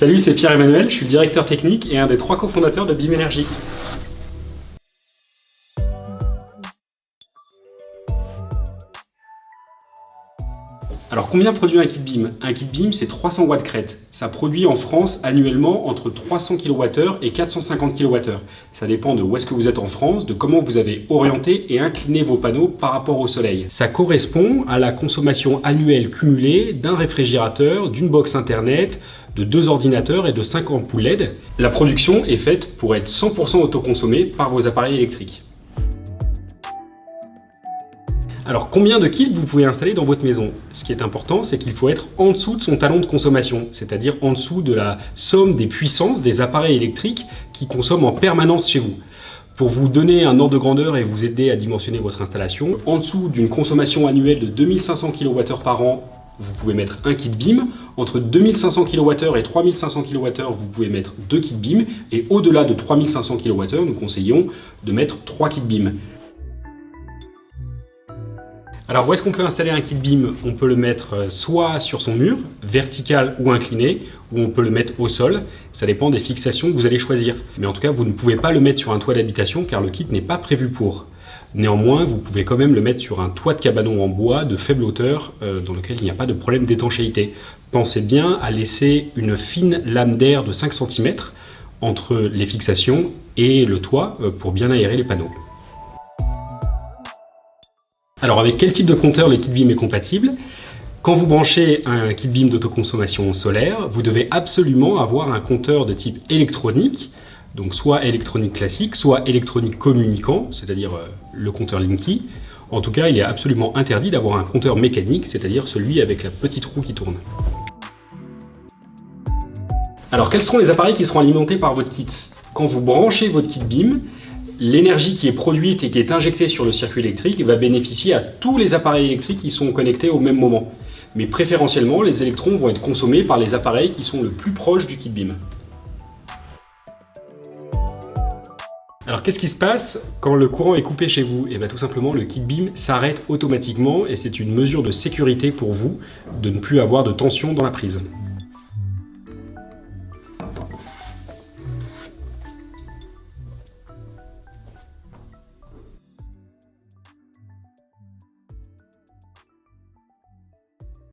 Salut, c'est Pierre-Emmanuel, je suis le directeur technique et un des 3 cofondateurs de BIM Énergie. Alors combien produit un kit BIM? Un kit BIM, c'est 300 watts crête. Ça produit en France annuellement entre 300 kWh et 450 kWh. Ça dépend de où est-ce que vous êtes en France, de comment vous avez orienté et incliné vos panneaux par rapport au soleil. Ça correspond à la consommation annuelle cumulée d'un réfrigérateur, d'une box internet, de 2 ordinateurs et de 5 ampoules LED. La production est faite pour être 100% autoconsommée par vos appareils électriques. Alors combien de kits vous pouvez installer dans votre maison? Ce qui est important, c'est qu'il faut être en dessous de son talon de consommation, c'est-à-dire en dessous de la somme des puissances des appareils électriques qui consomment en permanence chez vous. Pour vous donner un ordre de grandeur et vous aider à dimensionner votre installation, en dessous d'une consommation annuelle de 2500 kWh par an, vous pouvez mettre un kit BIM. Entre 2500 kWh et 3500 kWh, vous pouvez mettre 2 kits BIM. Et au-delà de 3500 kWh, nous conseillons de mettre 3 kits BIM. Alors où est-ce qu'on peut installer un kit BIM? On peut le mettre soit sur son mur, vertical ou incliné, ou on peut le mettre au sol. Ça dépend des fixations que vous allez choisir. Mais en tout cas, vous ne pouvez pas le mettre sur un toit d'habitation car le kit n'est pas prévu pour. Néanmoins, vous pouvez quand même le mettre sur un toit de cabanon en bois de faible hauteur dans lequel il n'y a pas de problème d'étanchéité. Pensez bien à laisser une fine lame d'air de 5 cm entre les fixations et le toit pour bien aérer les panneaux. Alors avec quel type de compteur le kit BIM est compatible? Quand vous branchez un kit BIM d'autoconsommation solaire, vous devez absolument avoir un compteur de type électronique, donc soit électronique classique, soit électronique communicant, c'est-à-dire le compteur Linky. En tout cas, il est absolument interdit d'avoir un compteur mécanique, c'est-à-dire celui avec la petite roue qui tourne. Alors quels seront les appareils qui seront alimentés par votre kit? Quand vous branchez votre kit BIM, l'énergie qui est produite et qui est injectée sur le circuit électrique va bénéficier à tous les appareils électriques qui sont connectés au même moment. Mais préférentiellement, les électrons vont être consommés par les appareils qui sont le plus proches du kit BIM. Alors qu'est-ce qui se passe quand le courant est coupé chez vous? Et bien tout simplement, le kit BIM s'arrête automatiquement et c'est une mesure de sécurité pour vous de ne plus avoir de tension dans la prise.